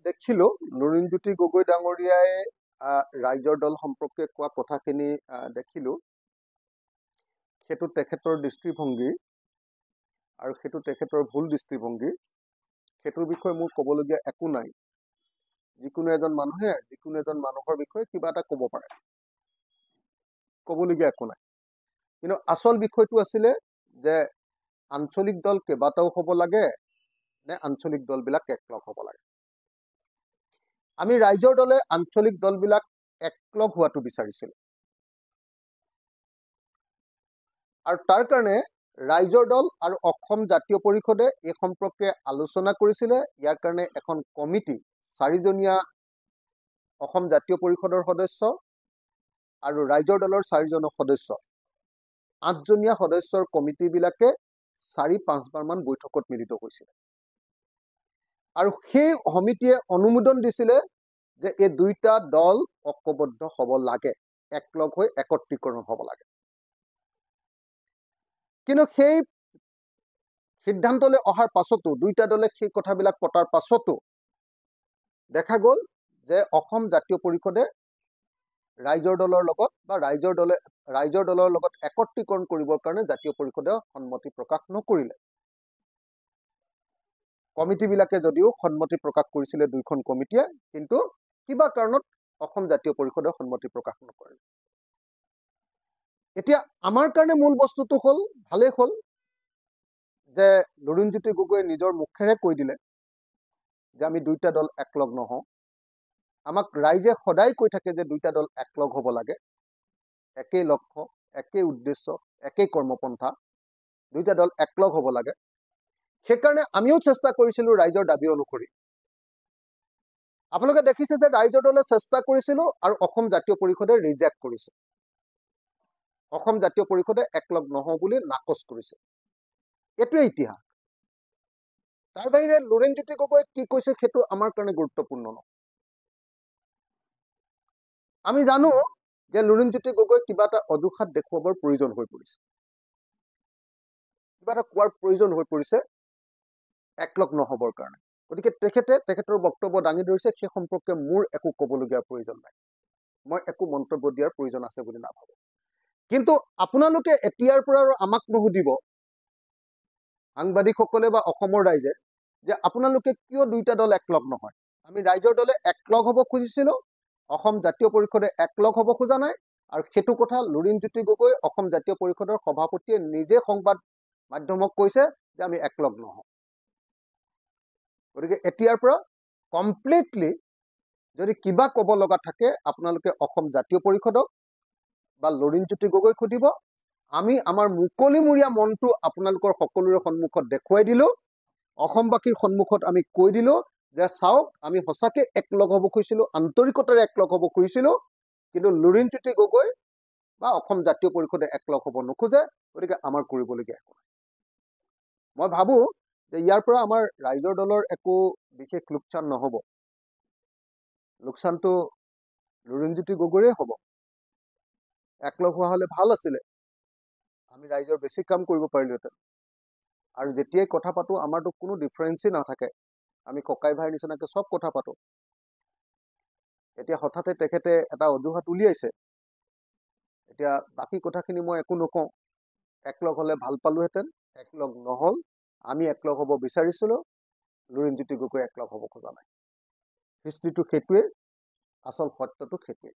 দেখিলো লুৰিণজ্যোতি গগৈ ডাঙৰীয়াই ৰাইজৰ দল সম্পৰ্কে কোৱা কথাখিনি দেখিলো সেইটো তেখেতৰ দৃষ্টিভংগী আৰু সেইটো তেখেতৰ ভুল দৃষ্টিভংগী সেইটোৰ বিষয়ে মোৰ ক'বলগীয়া একো নাই যিকোনো এজন মানুহে যিকোনো এজন মানুহৰ বিষয়ে কিবা এটা ক'ব পাৰে ক'বলগীয়া একো নাই কিন্তু আচল বিষয়টো আছিলে যে আঞ্চলিক দল কেইবাটাও হ'ব লাগে নে আঞ্চলিক দলবিলাক একলগ হ'ব লাগে আমি ৰাইজৰ দলে আঞ্চলিক দলবিলাক একলগ হোৱাটো বিচাৰিছিল আৰু তাৰ কাৰণে ৰাইজৰ দল আৰু অসম জাতীয় পৰিষদে এই সম্পৰ্কে আলোচনা কৰিছিলে ইয়াৰ কাৰণে এখন কমিটি 4জনীয়া অসম জাতীয় পৰিষদৰ সদস্য আৰু ৰাইজৰ দলৰ 4জন সদস্য 8জনীয়া সদস্যৰ কমিটিবিলাকে 4-5 বাৰ মান বৈঠকত মিলিত হৈছিল আৰু সেই সমিতিয়ে অনুমোদন দিছিলে যে এই দুইটা দল ঐক্যবদ্ধ হ'ব লাগে একলগ হৈ একত্ৰীকৰণ হ'ব লাগে কিন্তু সেই সিদ্ধান্তলৈ অহাৰ পাছতো দুইটা দলে সেই কথাবিলাক পতাৰ পাছতো দেখা গ'ল যে অসম জাতীয় পৰিষদে ৰাইজৰ দলৰ লগত বা ৰাইজৰ দলৰ লগত একত্ৰীকৰণ কৰিবৰ কাৰণে জাতীয় পৰিষদে সন্মতি প্ৰকাশ নকৰিলে কমিটিবিলাকে যদিও সন্মতি প্ৰকাশ কৰিছিলে দুইখন কমিটিয়ে কিন্তু কিবা কাৰণত অসম জাতীয় পৰিষদে সন্মতি প্ৰকাশ নকৰিলে এতিয়া আমাৰ কাৰণে মূল বস্তুটো হ'ল ভালেই হ'ল যে লুৰিণজ্যোতি গগৈয়ে নিজৰ মুখেৰে কৈ দিলে যে আমি দুইটা দল একলগ নহওঁ আমাক ৰাইজে সদায় কৈ থাকে যে দুইটা দল একলগ হ'ব লাগে একেই লক্ষ্য একেই উদ্দেশ্য একেই কৰ্মপন্থা দুইটা দল একলগ হ'ব লাগে সেইকাৰণে আমিও চেষ্টা কৰিছিলোঁ ৰাইজৰ দাবী অনুসৰি আপোনালোকে দেখিছে যে ৰাইজৰ দলে চেষ্টা কৰিছিলোঁ আৰু অসম জাতীয় পৰিষদে ৰিজেক্ট কৰিছে অসম জাতীয় পৰিষদে একলগ নহওঁ বুলি নাকচ কৰিছে এইটোৱে ইতিহাস তাৰ বাহিৰে লুৰিণজ্যোতি গগৈ কি কৈছে সেইটো আমাৰ কাৰণে গুৰুত্বপূৰ্ণ নহয় আমি জানো যে লুৰিণজ্যোতি গগৈ কিবা এটা অজুহাত দেখুৱাবৰ প্ৰয়োজন হৈ পৰিছে কিবা এটা কোৱাৰ প্ৰয়োজন হৈ পৰিছে একলগ নহবৰ কাৰণে গতিকে তেখেতৰ বক্তব্য দাঙি ধৰিছে সেই সম্পৰ্কে মোৰ একো ক'বলগীয়া প্ৰয়োজন নাই মই একো মন্তব্য দিয়াৰ প্ৰয়োজন আছে বুলি নাভাবো কিন্তু আপোনালোকে এতিয়াৰ পৰা আৰু আমাক নুসুধিব সাংবাদিকসকলে বা অসমৰ ৰাইজে যে আপোনালোকে কিয় দুইটা দল একলগ নহয় আমি ৰাইজৰ দলে একলগ হ'ব খুজিছিলো অসম জাতীয় পৰিষদে একলগ হ'ব খোজা নাই আৰু সেইটো কথা লুৰিণজ্যোতি গগৈ অসম জাতীয় পৰিষদৰ সভাপতিয়ে নিজে সংবাদ মাধ্যমক কৈছে যে আমি একলগ নহওঁ গতিকে এতিয়াৰ পৰা কমপ্লিটলি যদি কিবা ক'ব লগা থাকে আপোনালোকে অসম জাতীয় পৰিষদক বা লুৰিণজ্যোতি গগৈক সুধিব আমি আমাৰ মুকলিমূৰীয়া মনটো আপোনালোকৰ সকলোৰে সন্মুখত দেখুৱাই দিলো অসমবাসীৰ সন্মুখত আমি কৈ দিলো যে চাওক আমি সঁচাকে একলগ হ'ব খুজিছিলো আন্তৰিকতাৰে একলগ হ'ব খুজিছিলো কিন্তু লুৰিণজ্যোতি গগৈ বা অসম জাতীয় পৰিষদে একলগ হ'ব নোখোজে গতিকে আমাৰ কৰিবলগীয়া একো নাই মই ভাবো যে ইয়াৰ পৰা আমাৰ ৰাইজৰ দলৰ একো বিশেষ লোকচান নহ'ব লোকচানটো লুৰিণজ্যোতি গগৈৰে হ'ব একলগ হোৱা হ'লে ভাল আছিলে আমি ৰাইজৰ বেছি কাম কৰিব পাৰিলোহেঁতেন আৰু যেতিয়াই কথা পাতো আমাৰতো কোনো ডিফাৰেঞ্চেই নাথাকে আমি ককাই ভাইৰ নিচিনাকৈ চব কথা পাতো এতিয়া হঠাতে তেখেতে এটা অজুহাত উলিয়াইছে এতিয়া বাকী কথাখিনি মই একো নকওঁ একলগ হ'লে ভাল পালোহেঁতেন একলগ নহ'ল আমি একলগ হ'ব বিচাৰিছিলোঁ লুৰিণজ্যোতি গগৈ একলগ হ'ব খোজা নাই হিষ্ট্ৰীটো সেইটোৱে আচল সত্যটো সেইটোৱে